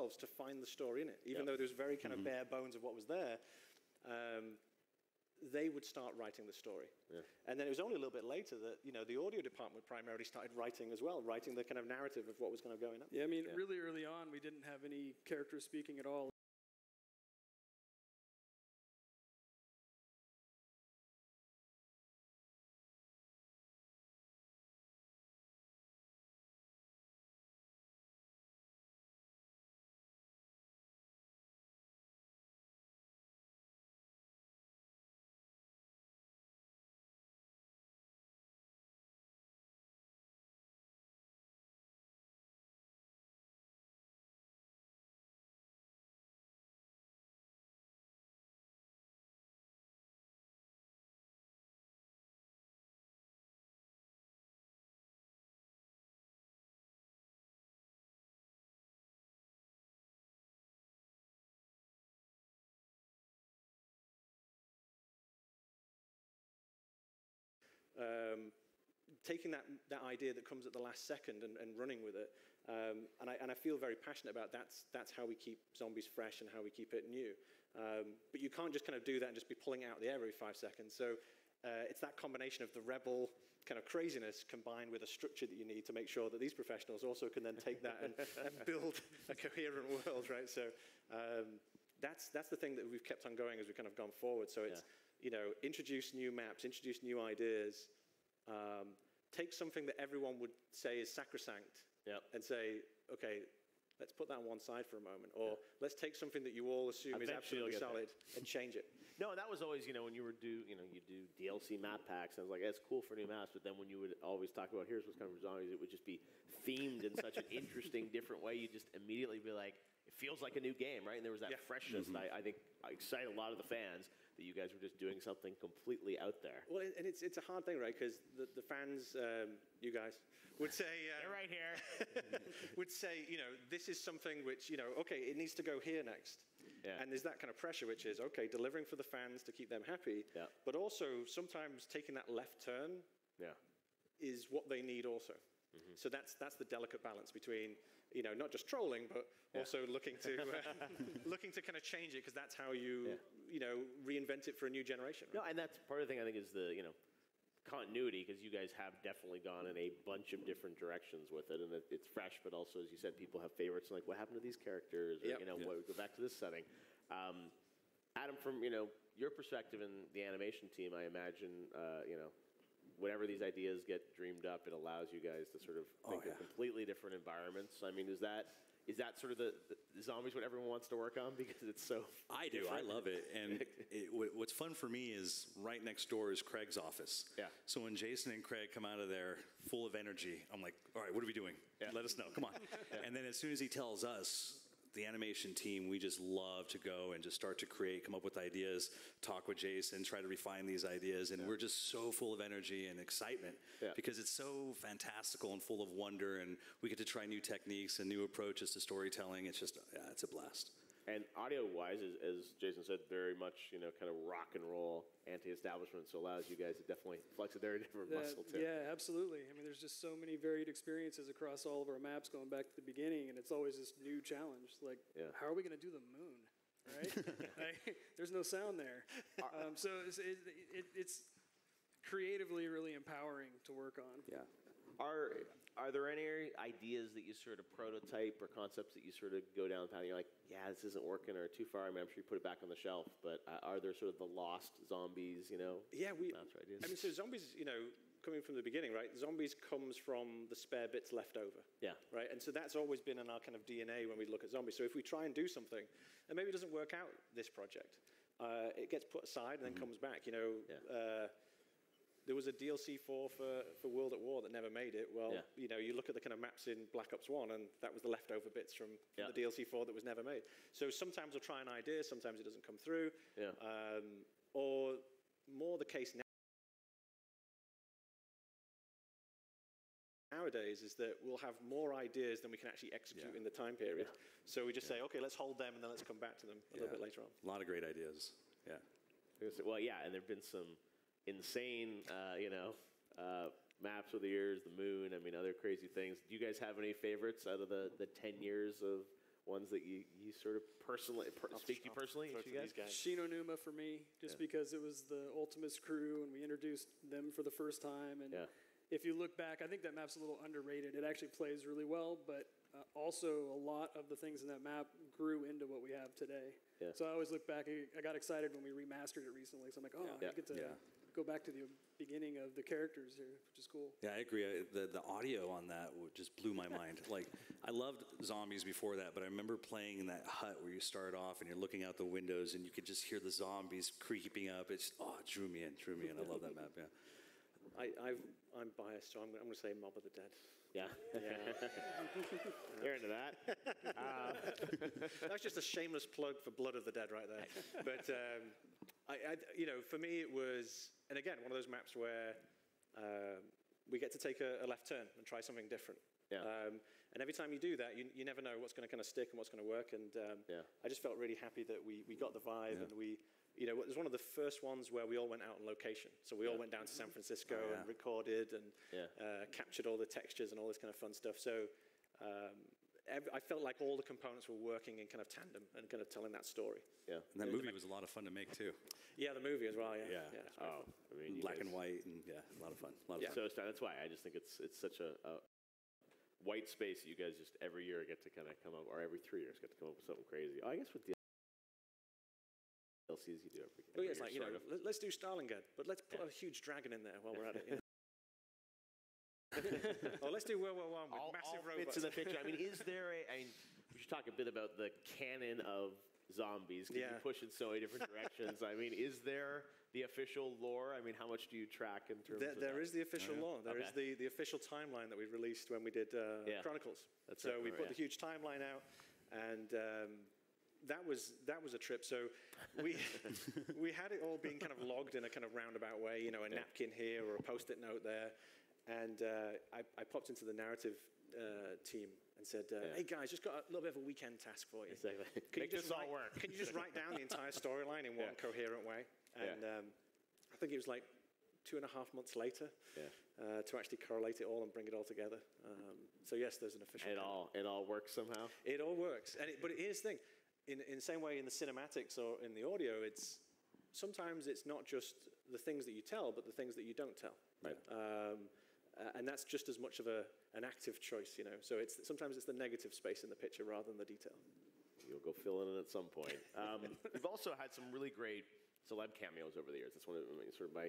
themselves to find the story in it. Even though there was very kind of bare bones of what was there, they would start writing the story. Yeah. And then it was only a little bit later that, the audio department primarily started writing as well, writing the kind of narrative of what was kind of going on. Yeah, I mean, really early on, we didn't have any characters speaking at all. Taking that idea that comes at the last second and running with it, and I feel very passionate about that's how we keep zombies fresh and how we keep it new. But you can't just kind of do that and just be pulling it out of the air every 5 seconds. So it's that combination of the rebel kind of craziness combined with a structure that you need to make sure that these professionals also can then take that and build a coherent world, right? So that's the thing that we've kept on going as we've kind of gone forward. So it's introduce new maps, introduce new ideas. Take something that everyone would say is sacrosanct and say, okay, let's put that on one side for a moment. Or let's take something that you all assume is absolutely solid and change it. No, that was always, when you would do, you do DLC map packs, and I was like, that's cool for new maps, but then when you would always talk about, here's what's coming for zombies, it would just be themed in such an interesting, different way. You just immediately be like, it feels like a new game, right? And there was that freshness that I think excited a lot of the fans that you guys were just doing something completely out there. Well, and it's a hard thing, right? Because the fans, you guys, would say... they're right here. would say, this is something which, okay, it needs to go here next. Yeah. And there's that kind of pressure, which is, okay, delivering for the fans to keep them happy, but also sometimes taking that left turn is what they need also. So that's the delicate balance between, not just trolling, but also looking to kind of change it, because that's how you, reinvent it for a new generation. Right? No, and that's part of the thing I think is the, continuity, because you guys have definitely gone in a bunch of different directions with it, and it's fresh, but also, as you said, people have favorites, and like, what happened to these characters? Or, go back to this setting. Adam, from, your perspective in the animation team, I imagine, whenever these ideas get dreamed up, it allows you guys to sort of think of completely different environments. I mean, is that sort of the zombies what everyone wants to work on, because it's so I do. I love it. And what's fun for me is right next door is Craig's office. Yeah. So when Jason and Craig come out of there full of energy, I'm like, all right, what are we doing? Yeah. Let us know. Come on. And then as soon as he tells us, the animation team, we just love to go and just start to create, come up with ideas, talk with Jason, try to refine these ideas, and we're just so full of energy and excitement because it's so fantastical and full of wonder, and we get to try new techniques and new approaches to storytelling. It's just, it's a blast. And audio-wise, as Jason said, very much, kind of rock and roll, anti-establishment, so allows you guys to definitely flex a very different muscle, too. Yeah, absolutely. I mean, there's just so many varied experiences across all of our maps going back to the beginning, and it's always this new challenge. Like, how are we going to do the moon, right? There's no sound there. So it's creatively really empowering to work on. Yeah. Are there any ideas that you sort of prototype or concepts that you sort of go down the path and you're like, yeah, this isn't working, or too far? I mean, I'm sure you put it back on the shelf, but are there sort of the lost zombies, Yeah, ideas? I mean, so zombies, coming from the beginning, right? Zombies comes from the spare bits left over. Yeah. Right? And so that's always been in our kind of DNA when we look at zombies. So if we try and do something, and maybe it doesn't work out this project, it gets put aside and then comes back, There was a DLC for World at War that never made it. Well, you look at the kind of maps in Black Ops 1, and that was the leftover bits from the DLC 4 that was never made. So sometimes we'll try an idea, sometimes it doesn't come through. Yeah. Or more the case nowadays is that we'll have more ideas than we can actually execute in the time period. Yeah. So we just say, okay, let's hold them, and then let's come back to them a little bit later on. A lot of great ideas. Yeah. Well, and there have been some insane, maps over the years, the moon, I mean, other crazy things. Do you guys have any favorites out of the 10 years of ones that you sort of personally speak to you personally? I'll You guys? Shinonuma for me, just because it was the Ultimus crew and we introduced them for the first time. And if you look back, I think that map's a little underrated. It actually plays really well, but also a lot of the things in that map grew into what we have today. Yeah. So I always look back. I got excited when we remastered it recently. So I'm like, I get to go back to the beginning of the characters here, which is cool. Yeah, I agree. The audio on that just blew my mind. Like, I loved Zombies before that, but I remember playing in that hut where you start off and you're looking out the windows and you could just hear the zombies creeping up. It drew me in. I love that map, yeah. I'm biased, so I'm going to say Mob of the Dead. Yeah. You're into that. That's just a shameless plug for Blood of the Dead right there. But, for me it was, and again, one of those maps where we get to take a left turn and try something different. Yeah. And every time you do that, you never know what's going to kind of stick and what's going to work. And I just felt really happy that we got the vibe and it was one of the first ones where we all went out on location. So we all went down to San Francisco and recorded and captured all the textures and all this kind of fun stuff. So I felt like all the components were working in kind of tandem and kind of telling that story. Yeah, and that movie was a lot of fun to make too. Yeah, the movie as well. Yeah. I mean, black and white, and a lot of fun. So that's why I just think it's such a white space that you guys just every year get to kind of come up, or every 3 years get to come up with something crazy. I guess with the DLCs you do every year. It's like, let's do Stalingrad, but let's put a huge dragon in there while we're at it. Or let's do World War I with massive robots. Fits in the picture. I mean, we should talk a bit about the canon of Zombies. Because you push in so many different directions. I mean, is there the official lore? I mean, how much do you track in terms of There is the official lore. There is the official timeline that we released when we did Chronicles. That's we put the huge timeline out, and that was a trip. So we had it all being kind of logged in a kind of roundabout way, a napkin here or a Post-it note there. And I popped into the narrative team and said, hey guys, just got a little bit of a weekend task for you. Exactly. Make this all work. Can you just write down the entire storyline in one coherent way? And I think it was like 2.5 months later to actually correlate it all and bring it all together. So yes, there's an official. It all works somehow. It all works, but here's the thing: in the same way in the cinematics or in the audio, sometimes it's not just the things that you tell, but the things that you don't tell. Right. And that's just as much of an active choice, So sometimes it's the negative space in the picture rather than the detail. You'll go fill in at some point. We've also had some really great celeb cameos over the years. That's one of sort of my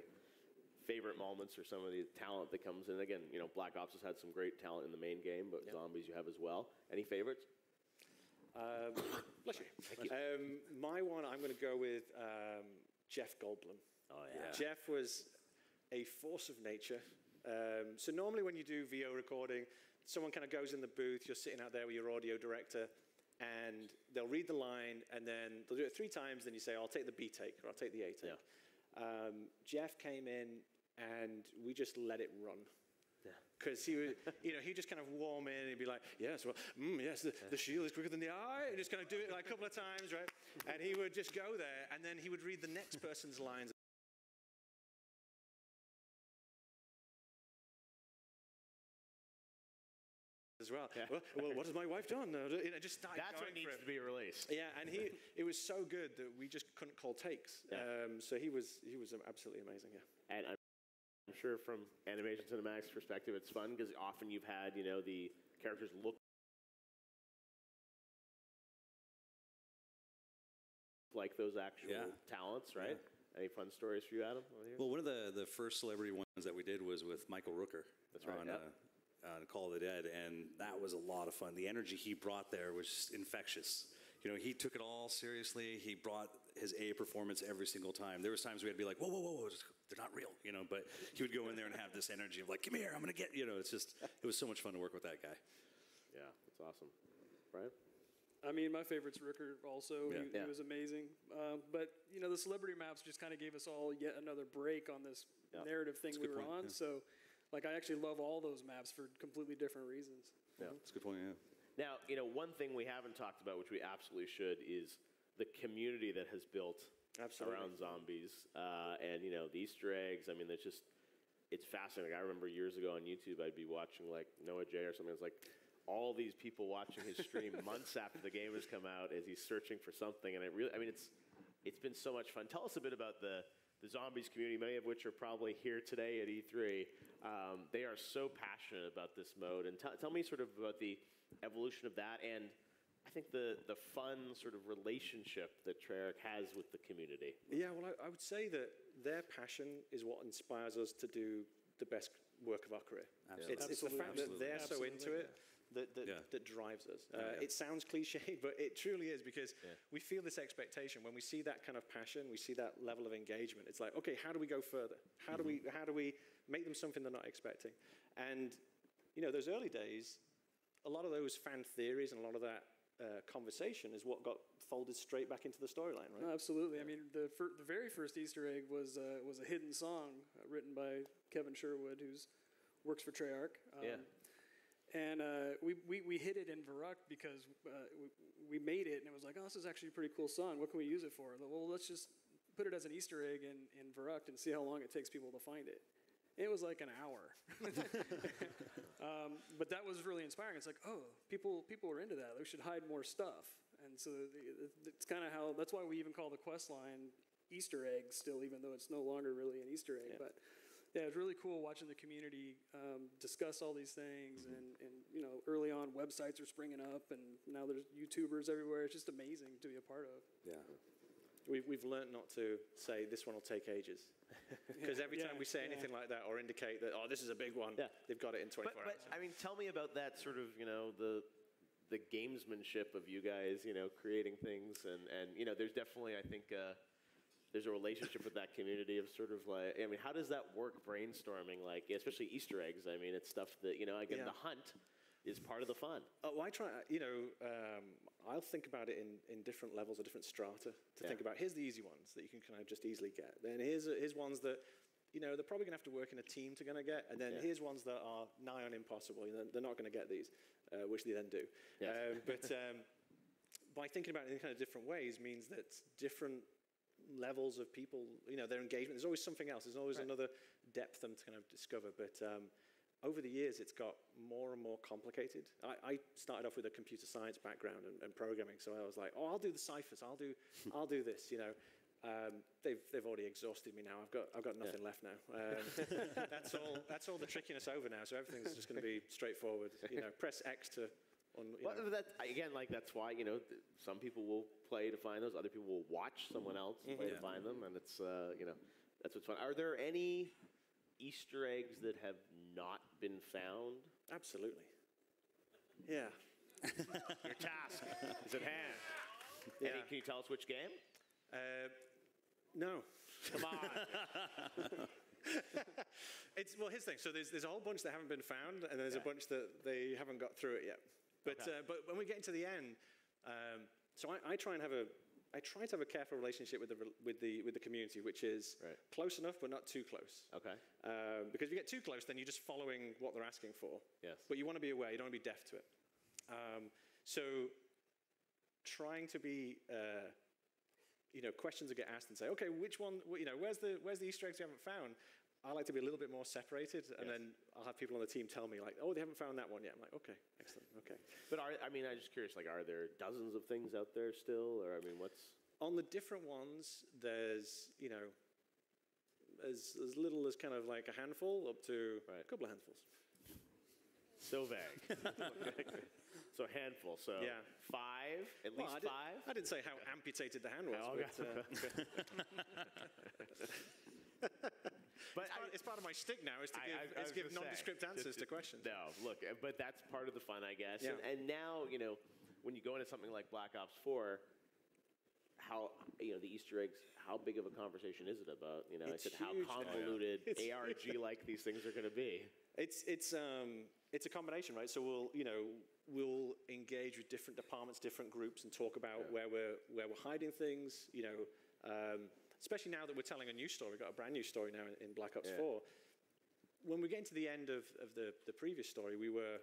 favorite moments, or some of the talent that comes in. Again, Black Ops has had some great talent in the main game, but Zombies you have as well. Any favorites? Bless you. Thank you. My one, I'm going to go with Jeff Goldblum. Oh yeah. Jeff was a force of nature. So normally when you do VO recording, someone kind of goes in the booth, you're sitting out there with your audio director, and they'll read the line, and then they'll do it 3 times, then you say, I'll take the B take, or I'll take the A take. Yeah. Jeff came in, and we just let it run. Because he would, he'd just kind of warm in, and he'd be like, yes, well, yes, the shield is quicker than the eye, and just kind of do it like a couple of times, right? And he would just go there, and then he would read the next person's lines as well. Yeah. Well, what has my wife done? Just started That's what needs to be released. Yeah, and it was so good that we just couldn't call takes. Yeah. So he was absolutely amazing. Yeah. And I'm sure from Animation Cinematics' perspective, it's fun because often you've had the characters look like those actual talents, right? Yeah. Any fun stories for you, Adam? Well, one of the first celebrity ones that we did was with Michael Rooker. That's right. On Call of the Dead, and that was a lot of fun. The energy he brought there was just infectious. He took it all seriously. He brought his A performance every single time. There was times we had to be like, whoa, they're not real, but he would go in there and have this energy of like, come here, I'm going to get, it was so much fun to work with that guy. Yeah, that's awesome. Brian? I mean, my favorite's Rooker also. He was amazing. But, the celebrity maps just kind of gave us all yet another break on this narrative thing we were on. Yeah. So, I actually love all those maps for completely different reasons. Yeah, that's a good point, yeah. Now, one thing we haven't talked about, which we absolutely should, is the community that has built around Zombies. And, the Easter eggs, I mean, it's fascinating. I remember years ago on YouTube, I'd be watching, Noah J or something. It's like, all these people watching his stream months after the game has come out as he's searching for something. And it's been so much fun. Tell us a bit about the Zombies community, many of which are probably here today at E3. They are so passionate about this mode. And tell me sort of about the evolution of that, and I think the fun sort of relationship that Treyarch has with the community. Yeah, well, I would say that their passion is what inspires us to do the best work of our career. Absolutely. It's the fact that they're so into it that drives us. It sounds cliched, but it truly is, because we feel this expectation. When we see that kind of passion, we see that level of engagement. It's like, okay, how do we go further? How do we make them something they're not expecting? And, those early days, a lot of those fan theories and a lot of that conversation is what got folded straight back into the storyline, right? No, absolutely. I mean, the very first Easter egg was a hidden song written by Kevin Sherwood, who works for Treyarch. And we hid it in Varrock because we made it, and it was like, oh, this is actually a pretty cool song. What can we use it for? Well, let's just put it as an Easter egg in Varrock and see how long it takes people to find it. It was like an hour. But that was really inspiring. It's like, oh, people are into that. We should hide more stuff. And so it's kind of that's why we even call the quest line Easter egg still, even though it's no longer really an Easter egg. But yeah, it's really cool watching the community discuss all these things. And early on, websites are springing up, and now there's YouTubers everywhere. It's just amazing to be a part of. Yeah. We've learned not to say this one will take ages, because every time we say anything like that or indicate that, oh, this is a big one, they've got it in 24 hours. But I mean, tell me about that sort of, the gamesmanship of you guys, creating things, and there's definitely, I think, there's a relationship with that community of sort of like, I mean, how does that work, brainstorming, like, especially Easter eggs? I mean, it's stuff that, again, the hunt is part of the fun. Well, I try, I'll think about it in different levels or different strata to think about. Here's the easy ones that you can kind of just easily get. Then here's ones that, they're probably going to have to work in a team to going to get. And then here's ones that are nigh on impossible. They're not going to get these, which they then do. Yes. But by thinking about it in kind of different ways means that different levels of people, their engagement, there's always something else. There's always another depth them to kind of discover. But over the years, it's got more and more complicated. I started off with a computer science background and programming, so I was like, oh, I'll do the ciphers. I'll do this. They've already exhausted me now. I've got nothing left now. That's all the trickiness over now. So everything's just going to be straightforward. Press X to. Well, that's why some people will play to find those. Other people will watch someone else play to find them, and it's that's what's fun. Are there any Easter eggs that have not been found? Absolutely. Yeah. Your task is at hand. Yeah. Can you tell us which game? No. Come on. Well, here's the thing. So there's a whole bunch that haven't been found, and there's a bunch that they haven't got through it yet. But when we get into the end, so I try to have a careful relationship with the community, which is close enough but not too close. Okay. Because if you get too close, then you're just following what they're asking for. Yes. But you want to be aware. You don't want to be deaf to it. So trying to be, questions that get asked and say, okay, which one? Where's the Easter eggs you haven't found? I like to be a little bit more separated, and then I'll have people on the team tell me, like, oh, they haven't found that one yet. I'm like, okay, excellent, okay. But I'm just curious, like, are there dozens of things out there still, or what's? On the different ones, there's, as little as kind of like a handful up to a couple of handfuls. So vague. So a handful. So 5, at least 5. I didn't say how amputated the hand was. But it's part of my shtick now is to give nondescript answers to questions. No, look, but that's part of the fun, I guess. Yeah. And now, when you go into something like Black Ops 4, how the Easter eggs, how big of a conversation is it about? I said how convoluted ARG-like these things are going to be. It's a combination, right? So we'll engage with different departments, different groups, and talk about where we're hiding things. Especially now that we're telling a new story, we've got a brand new story now in Black Ops 4. When we get into the end of the previous story, we were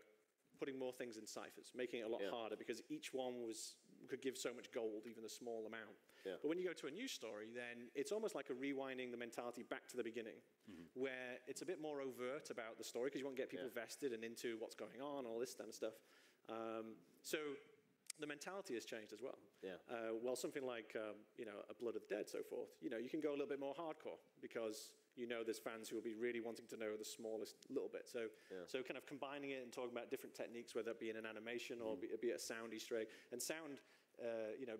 putting more things in ciphers, making it a lot harder because each one could give so much gold, even a small amount. Yeah. But when you go to a new story, then it's almost like a rewinding the mentality back to the beginning, where it's a bit more overt about the story because you want to get people vested and into what's going on, all this kind of stuff. So the mentality has changed as well. Yeah. Well, something like a Blood of the Dead, so forth. You can go a little bit more hardcore because there's fans who will be really wanting to know the smallest little bit. So kind of combining it and talking about different techniques, whether it be in an animation or be it a sound Easter egg. And sound,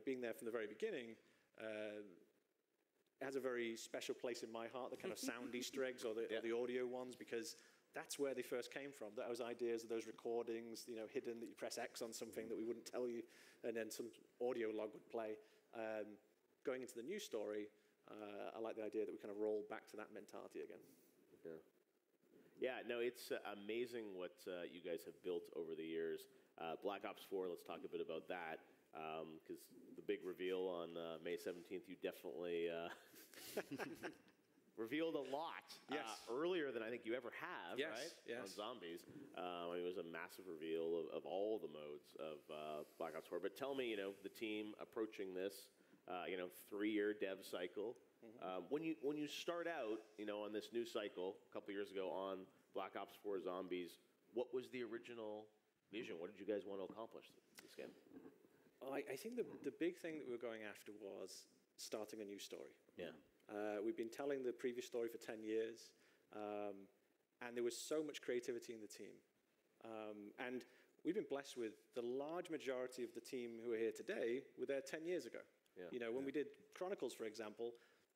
being there from the very beginning, has a very special place in my heart. The kind of sound Easter eggs or the audio ones, because that's where they first came from. Those ideas of those recordings, hidden, that you press X on something that we wouldn't tell you, and then some audio log would play. Going into the new story, I like the idea that we kind of roll back to that mentality again. Yeah, no, it's amazing what you guys have built over the years. Black Ops 4, let's talk a bit about that, because the big reveal on May 17th, you definitely revealed a lot earlier than I think you ever have, right? Yes. On Zombies. It was a massive reveal of all the modes of Black Ops 4. But tell me, the team approaching this, 3-year dev cycle. When you start out, on this new cycle a couple years ago on Black Ops 4 Zombies, what was the original vision? What did you guys want to accomplish in this game? I think the big thing that we were going after was starting a new story. Yeah. We've been telling the previous story for 10 years, and there was so much creativity in the team. And we've been blessed with the large majority of the team who are here today were there 10 years ago. Yeah. When we did Chronicles, for example,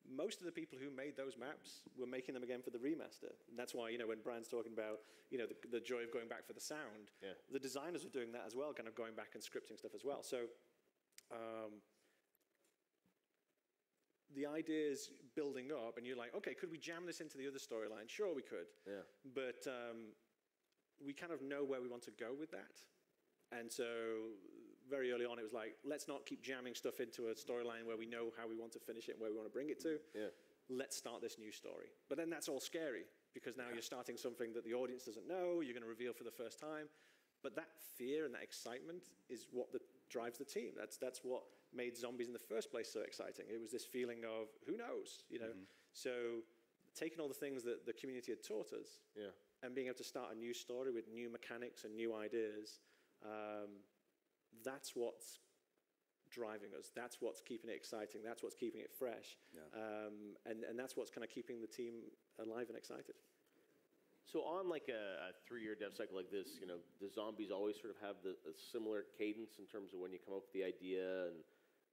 most of the people who made those maps were making them again for the remaster. And that's why, when Brian's talking about, the joy of going back for the sound, the designers were doing that as well, kind of going back and scripting stuff as well. So the ideas building up, and you're like, okay, could we jam this into the other storyline? Sure, we could. Yeah. But we kind of know where we want to go with that. And so very early on, it was like, let's not keep jamming stuff into a storyline where we know how we want to finish it and where we want to bring it to. Yeah. Let's start this new story. But then that's all scary, because now you're starting something that the audience doesn't know, you're going to reveal for the first time. But that fear and that excitement is what drives the team. That's what made Zombies in the first place so exciting. It was this feeling of, who knows? So taking all the things that the community had taught us and being able to start a new story with new mechanics and new ideas, that's what's driving us. That's what's keeping it exciting. That's what's keeping it fresh. And that's what's kind of keeping the team alive and excited. So on like a 3-year dev cycle like this, the Zombies always sort of have a similar cadence in terms of when you come up with the idea and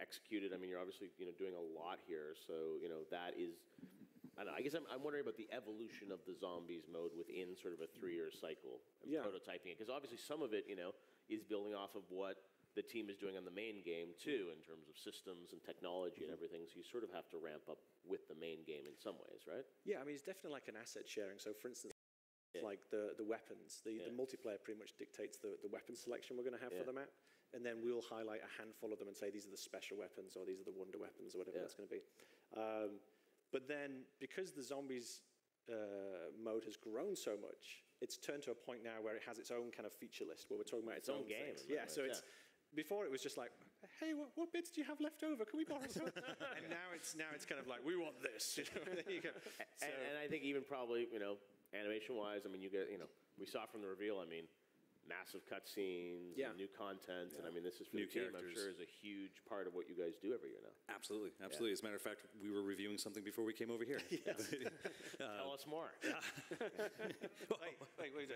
execute it. I mean, you're obviously doing a lot here, so that is. I don't know, I guess I'm wondering about the evolution of the Zombies mode within sort of a 3-year cycle and prototyping it, because obviously some of it is building off of what the team is doing on the main game too, in terms of systems and technology and everything. So you sort of have to ramp up with the main game in some ways, right? Yeah, I mean, it's definitely like an asset sharing. So for instance, like the weapons, the multiplayer pretty much dictates the weapon selection we're going to have for the map. And then we'll highlight a handful of them and say, these are the special weapons, or these are the wonder weapons, or whatever that's going to be. But then, because the Zombies mode has grown so much, it's turned to a point now where it has its own kind of feature list, where we're talking about its own game. Yeah, so it's before it was just like, hey, what bits do you have left over? Can we borrow some? And now it's kind of like, we want this. There you go. So, and I think even probably animation-wise, I mean, we saw from the reveal, I mean, massive cutscenes, and new content, and I mean, this is for new the team, characters. I'm sure, is a huge part of what you guys do every year now. Absolutely. As a matter of fact, we were reviewing something before we came over here. Tell us more. wait.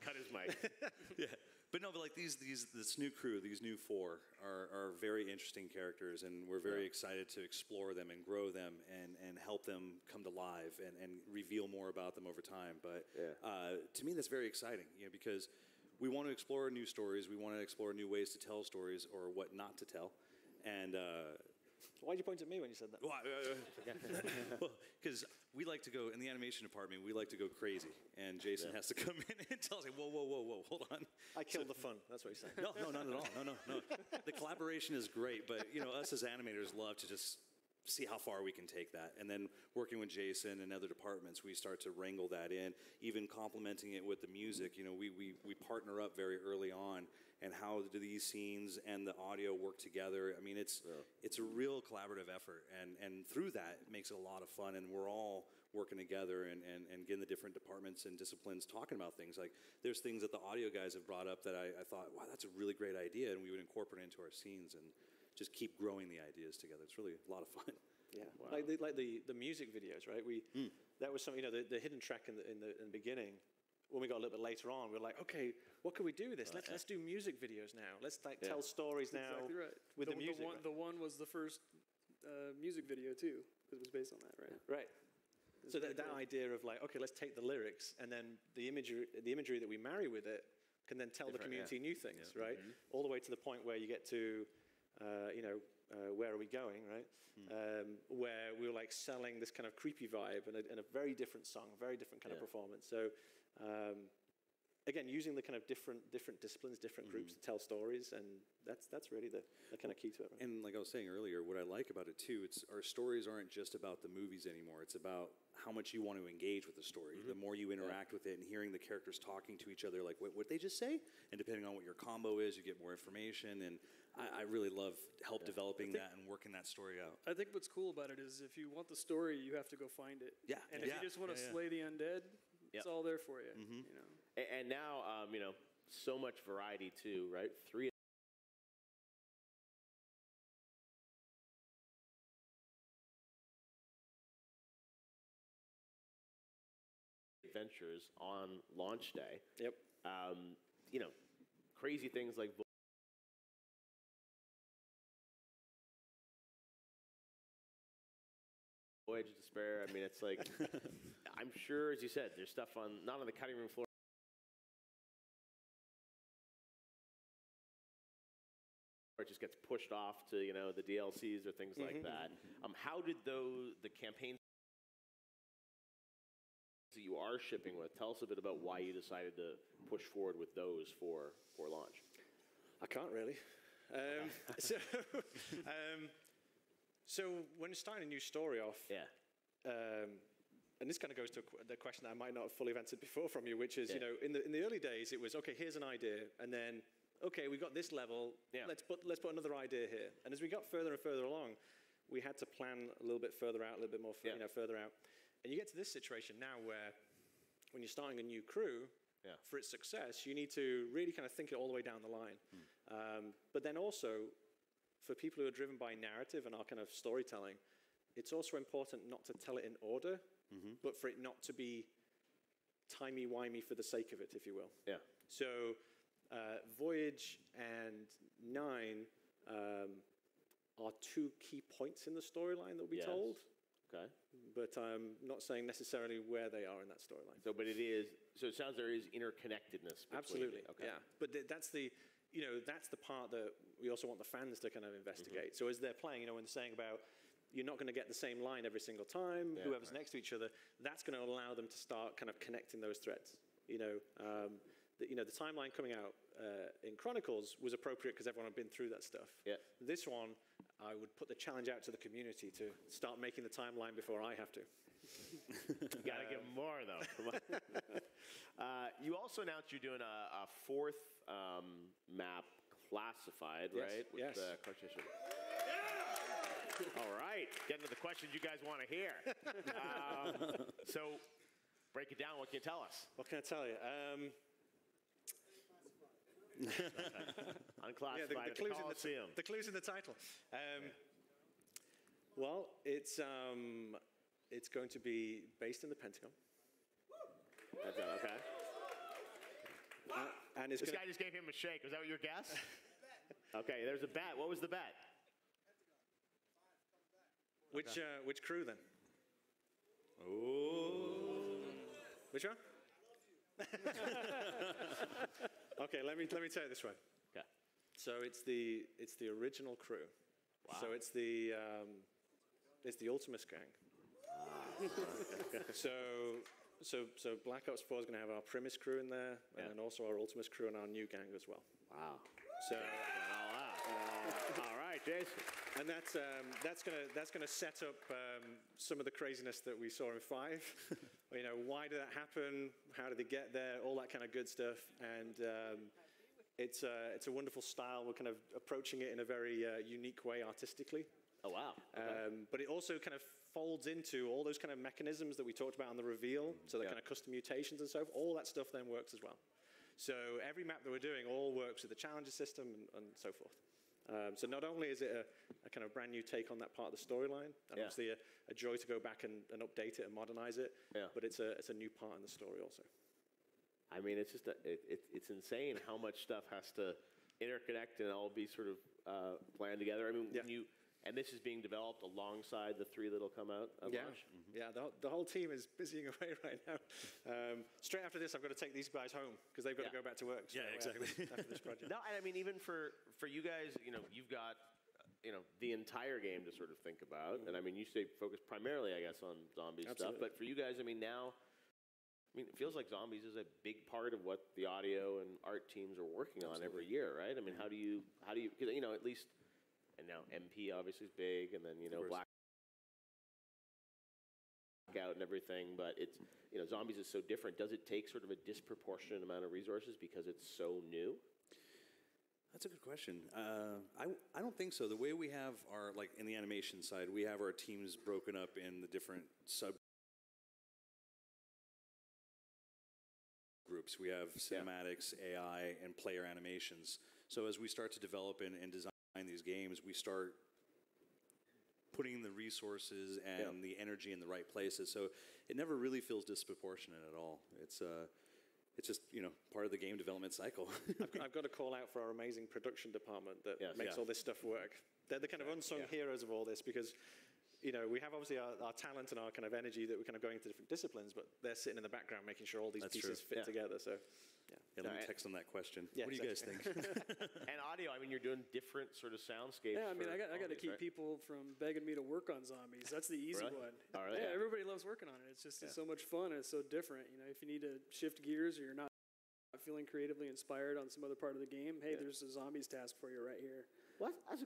Cut his mic. But no, but like this new crew, these new 4 are very interesting characters, and we're very excited to explore them and grow them and help them come to life and reveal more about them over time. But to me, that's very exciting, because we want to explore new stories, we want to explore new ways to tell stories or what not to tell, and. Why'd you point at me when you said that? Well, because we like to go, in the animation department, we like to go crazy. And Jason has to come in and tell us, like, whoa, hold on. I killed the fun. That's what he's saying. No, not at all. No. The collaboration is great, but, us as animators love to just see how far we can take that. And then working with Jason and other departments, we start to wrangle that in, even complementing it with the music. We partner up very early on, and how do these scenes and the audio work together. I mean, it's a real collaborative effort, and through that, it makes it a lot of fun, and we're all working together and getting the different departments and disciplines talking about things. Like there's things that the audio guys have brought up that I thought, wow, that's a really great idea, and we would incorporate into our scenes and just keep growing the ideas together. It's really a lot of fun. Yeah, wow. like the music videos, right? That was something, the hidden track in the beginning. When we got a little bit later on, we were like, okay, what can we do with this? Let's do music videos now. Let's tell stories now exactly right. with the music. The one was the first music video too, because it was based on that, right? Right. So that idea of like, okay, let's take the lyrics and then the imagery that we marry with it can then tell the community new things, right? Mm-hmm. All the way to the point where you get to, where are we going, right? Where we were like selling this kind of creepy vibe and a very different song, very different kind of performance. So again, using the kind of different disciplines, different groups to tell stories, and that's really the kind of key to it. Right? And like I was saying earlier, what I like about it too, it's our stories aren't just about the movies anymore. It's about how much you want to engage with the story. The more you interact with it and hearing the characters talking to each other, like what they just say, and depending on what your combo is, you get more information. And I really love developing that and working that story out. I think what's cool about it is if you want the story, you have to go find it. Yeah. And if you just want to slay the undead, it's all there for you. You know. And now, so much variety too, right? 3 adventures on launch day. Yep. Crazy things like Voyage of Despair. I mean, it's like, I'm sure, as you said, there's stuff not on the cutting room floor. Or it just gets pushed off to, the DLCs or things like that. How did the campaigns that you are shipping with, tell us a bit about why you decided to push forward with those for launch? I can't really. So when you're starting a new story off, and this kind of goes to the question that I might not have fully answered before from you, which is, in the early days, it was, okay, here's an idea, and then, okay, we got this level, let's put another idea here. And as we got further and further along, we had to plan a little bit further out, a little bit more further out. And you get to this situation now where when you're starting a new crew, for its success, you need to really kind of think it all the way down the line. But then also, for people who are driven by narrative and our kind of storytelling, it's also important not to tell it in order, but for it not to be timey-wimey for the sake of it, if you will. Yeah. So Voyage and 9 are 2 key points in the storyline that will be told. Okay. But I'm not saying necessarily where they are in that storyline. So it sounds there is interconnectedness between. Absolutely. Okay. Yeah. But that's the part that we also want the fans to kind of investigate. So as they're playing, when they're saying about you're not going to get the same line every single time, whoever's next to each other, that's going to allow them to start kind of connecting those threads. The timeline coming out in Chronicles was appropriate because everyone had been through that stuff. Yeah. This one, I would put the challenge out to the community to start making the timeline before I have to. You got to give them more, though. Come on. You also announced you're doing a 4th map, Classified, right? Yes. Cartesian. All right. Getting to the questions you guys want to hear. So, break it down. What can you tell us? What can I tell you? Unclassified at the Coliseum. The clue's in the title. Well, it's going to be based in the Pentagon. Okay. And this guy just gave him a shake. Was that what your guess? Okay, there's a bet. What was the bet? Which crew then? Oh. Which one? Okay, let me tell you this one. Okay. So it's the original crew. Wow. So it's the Ultimus gang. So Black Ops 4 is going to have our Primus crew in there, and then also our Ultimus crew and our new gang as well. Wow. So all right, Jason. And that's gonna set up some of the craziness that we saw in 5. Why did that happen? How did they get there? All that kind of good stuff. And It's a wonderful style. We're kind of approaching it in a very unique way artistically. Oh, wow. Okay. But it also kind of folds into all those kind of mechanisms that we talked about on the reveal, so the kind of custom mutations and so forth. All that stuff then works as well. So every map that we're doing all works with the challenger system and so forth. So not only is it a kind of brand new take on that part of the storyline, and obviously a joy to go back and update it and modernize it, but it's a new part in the story also. I mean, it's just it's insane how much stuff has to interconnect and all be sort of planned together. I mean, and this is being developed alongside the 3 that'll come out at launch? Yeah, the whole team is busying away right now. Straight after this, I've got to take these guys home because they've got to go back to work. Exactly. After this project. No, and I mean, even for you guys, you've got, the entire game to sort of think about. And I mean, you say focus primarily, I guess, on zombie stuff. But for you guys, I mean, now, it feels like zombies is a big part of what the audio and art teams are working on every year, right? I mean, how do you, because, at least, and now MP obviously is big, and then, Blackout and everything, but it's, zombies is so different. Does it take sort of a disproportionate amount of resources because it's so new? That's a good question. I don't think so. The way we have our, like in the animation side, we have our teams broken up in the different groups. We have cinematics, AI, and player animations. So as we start to develop and design these games, we start putting the resources and the energy in the right places. So it never really feels disproportionate at all. It's just, part of the game development cycle. I've got to call out for our amazing production department that makes all this stuff work. They're the kind of unsung heroes of all this because, we have obviously our talent and our kind of energy that we're kind of going into different disciplines, but they're sitting in the background making sure all these pieces fit together. So, let me text on that question. What do you guys think? And audio, I mean, you're doing different sort of soundscapes. Yeah, I mean, I got to keep people from begging me to work on zombies. That's the easy one. All right. Yeah, everybody loves working on it. It's just it's so much fun and it's so different. If you need to shift gears or you're not feeling creatively inspired on some other part of the game, hey, there's a zombies task for you right here. What? That's a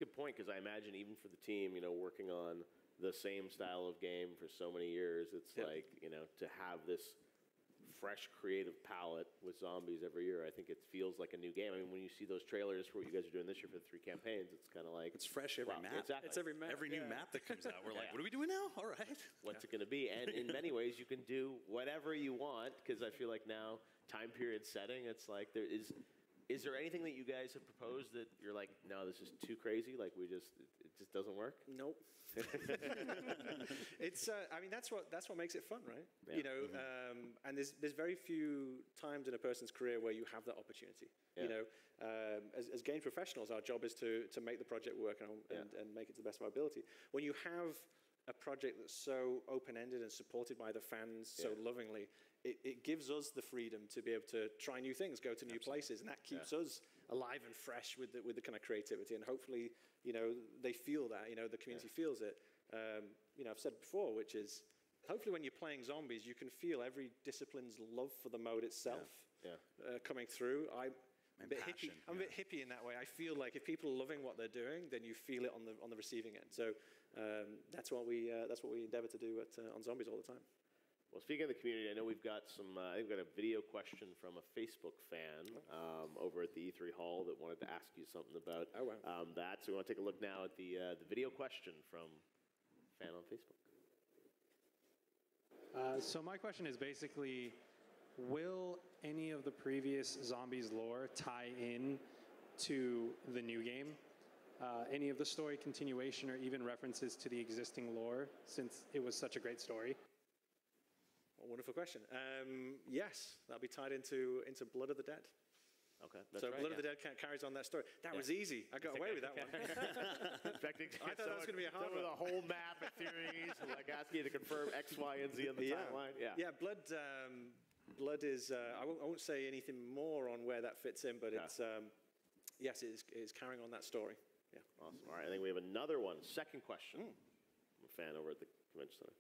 good point, because I imagine even for the team, working on the same style of game for so many years, it's like, to have this fresh creative palette with zombies every year, I think it feels like a new game. I mean, when you see those trailers for what you guys are doing this year for the 3 campaigns, it's kind of like... It's fresh every map. Exactly. It's every map. Every new map that comes out, we're like, what are we doing now? All right. What's it going to be? And in many ways, you can do whatever you want, because I feel like now, time period setting, it's like there is... Is there anything that you guys have proposed that you're like, no, this is too crazy? Like it just doesn't work? Nope. It's, I mean, that's what makes it fun, right? Yeah. And there's very few times in a person's career where you have that opportunity. Yeah. As game professionals, our job is to make the project work and make it to the best of our ability. When you have a project that's so open-ended and supported by the fans so lovingly, it gives us the freedom to be able to try new things, go to new places, and that keeps us alive and fresh with the kind of creativity. And hopefully, they feel that, the community feels it. I've said before, which is hopefully when you're playing zombies, you can feel every discipline's love for the mode itself coming through. I'm a bit hippie in that way. I feel like if people are loving what they're doing, then you feel it on the receiving end. So that's what we endeavor to do on zombies all the time. Well, speaking of the community, I know we've got I think we've got a video question from a Facebook fan over at the E3 Hall that wanted to ask you something about that. So we want to take a look now at the video question from a fan on Facebook. So my question is basically, will any of the previous Zombies lore tie in to the new game? Any of the story continuation or even references to the existing lore, since it was such a great story? A wonderful question. Yes, that'll be tied into Blood of the Dead. Okay, that's right. Blood of the Dead carries on that story. That was easy. I got away with that one. In fact, I thought that was going to be a hard one. With a whole map of theories, like asking you to confirm X, Y, and Z on the timeline. Yeah. Blood is. I won't say anything more on where that fits in, but it's. Yes, it is carrying on that story. Yeah. Awesome. All right, I think we have another one. Second question. I'm a fan over at the convention center.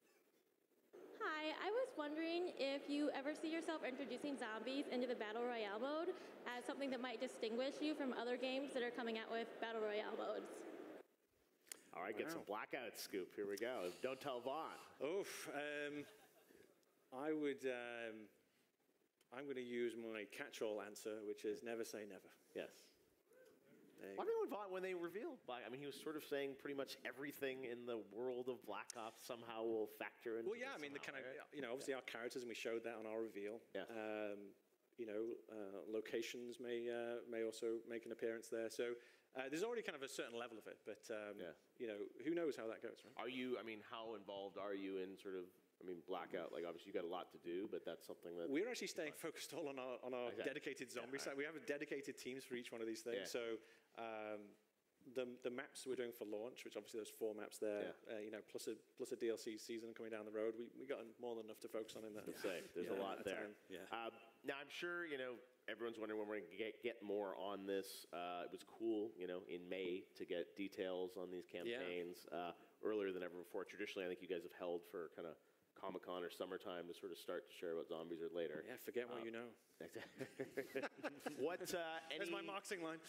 Hi, I was wondering if you ever see yourself introducing zombies into the Battle Royale mode as something that might distinguish you from other games that are coming out with Battle Royale modes. All right, get some Blackout scoop. Here we go. Don't tell Vaughn. I would. I'm going to use my catch-all answer, which is never say never. Yes. Why do Vaughn, when they revealed Black, I mean, he was sort of saying pretty much everything in the world of Black Ops somehow will factor into. Well, yeah, I mean, the kind of, obviously our characters, and we showed that on our reveal. Yeah. Locations may also make an appearance there. So there's already kind of a certain level of it, but who knows how that goes, right? Are you? I mean, how involved are you in sort of? I mean, Blackout. Like, obviously, you got a lot to do, but that's something that we're actually staying focused all on our dedicated zombie side. We have dedicated teams for each one of these things. Yeah. So the maps we're doing for launch, which obviously there's 4 maps there, plus a DLC season coming down the road. We got more than enough to focus on in that. There's a lot there. Yeah. Now I'm sure everyone's wondering when we're going to get more on this. It was cool, in May to get details on these campaigns earlier than ever before. Traditionally, I think you guys have held for kind of Comic-Con or summertime to sort of start to share about zombies or later. Yeah, forget what you know. There's my marketing line.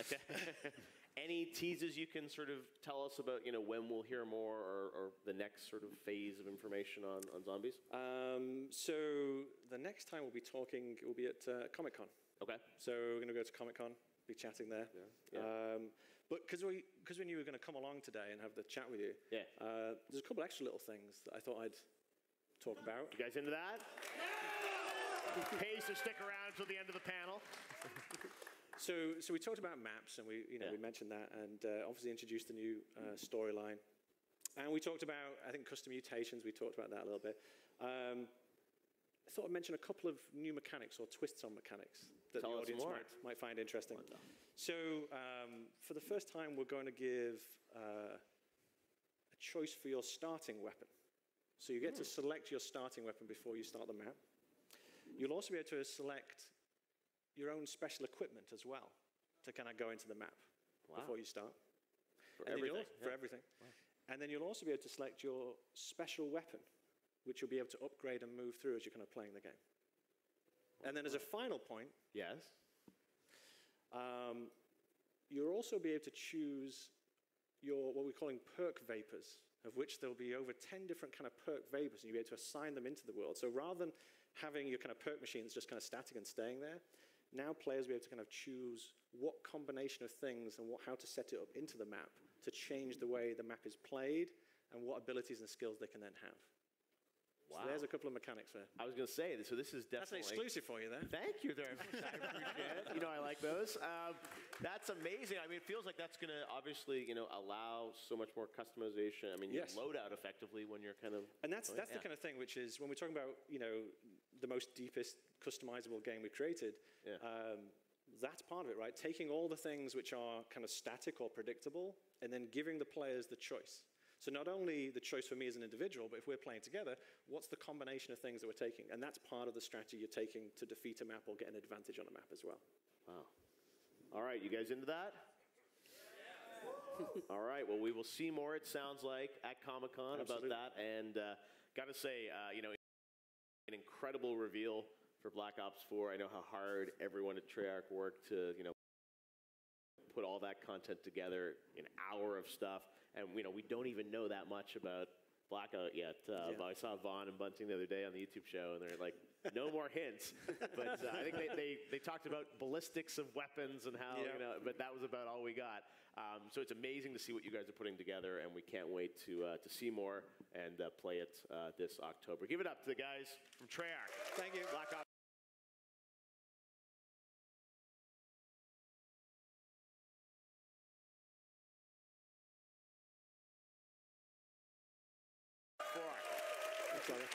Any teases you can sort of tell us about, when we'll hear more or the next sort of phase of information on zombies? So the next time we'll be talking, we'll be at Comic-Con. Okay. So we're going to go to Comic-Con, be chatting there. Yeah. But because we knew you were going to come along today and have the chat with you, there's a couple extra little things that I thought I'd talk about. You guys into that? Pays to stick around until the end of the panel. So we talked about maps, and we mentioned that, and obviously introduced the new storyline. And we talked about, I think, custom mutations. We talked about that a little bit. I thought I'd mention a couple of new mechanics or twists on mechanics that the audience might find interesting. So for the first time, we're going to give a choice for your starting weapon. So you get to select your starting weapon before you start the map. You'll also be able to select your own special equipment as well to kind of go into the map before you start. For everything. For everything. Wow. And then you'll also be able to select your special weapon, which you'll be able to upgrade and move through as you're kind of playing the game. And then as a final point, you'll also be able to choose your, what we're calling perk vapors, of which there'll be over 10 different kind of perk vapors, and you'll be able to assign them into the world. So rather than having your kind of perk machine that's just kind of static and staying there, now players will be able to kind of choose what combination of things and how to set it up into the map to change the way the map is played and what abilities and skills they can then have. Wow. So there's a couple of mechanics there. I was going to say, so this is definitely... That's an exclusive for you there. Thank you very much. I appreciate it. I like those. That's amazing. I mean, it feels like that's going to obviously, allow so much more customization. I mean, you load out effectively when you're kind of... And that's the kind of thing, which is when we're talking about, the most deepest customizable game we created, that's part of it, right? Taking all the things which are kind of static or predictable and then giving the players the choice. So not only the choice for me as an individual, but if we're playing together, what's the combination of things that we're taking? And that's part of the strategy you're taking to defeat a map or get an advantage on a map as well. Wow. All right, you guys into that? Yeah. All right, well, we will see more, it sounds like, at Comic-Con about that. And got to say, an incredible reveal for Black Ops 4. I know how hard everyone at Treyarch worked to, put all that content together, an hour of stuff. And, we don't even know that much about Blackout yet. I saw Vaughn and Bunting the other day on the YouTube show, and they're like, no more hints. But I think they talked about ballistics of weapons and how, but that was about all we got. So it's amazing to see what you guys are putting together, and we can't wait to see more and play it this October. Give it up to the guys from Treyarch. Thank you. Black Ops.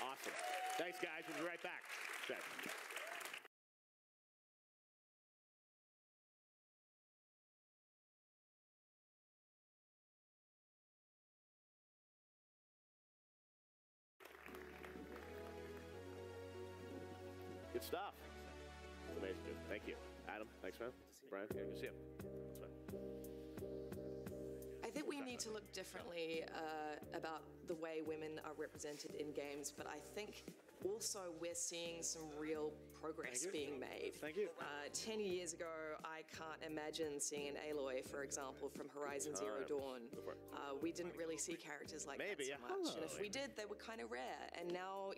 Awesome. Thanks, guys. We'll be right back. Check. Good stuff. It's amazing, dude. Thank you. Adam, thanks, man. Brian, good to see you. That's fine. I think we need to look differently about the way women are represented in games, but I think also we're seeing some real progress being made. Thank you. 10 years ago, I can't imagine seeing an Aloy, for example, from Horizon Zero Dawn. We didn't really see characters like that so much. And if we did, they were kind of rare. And now,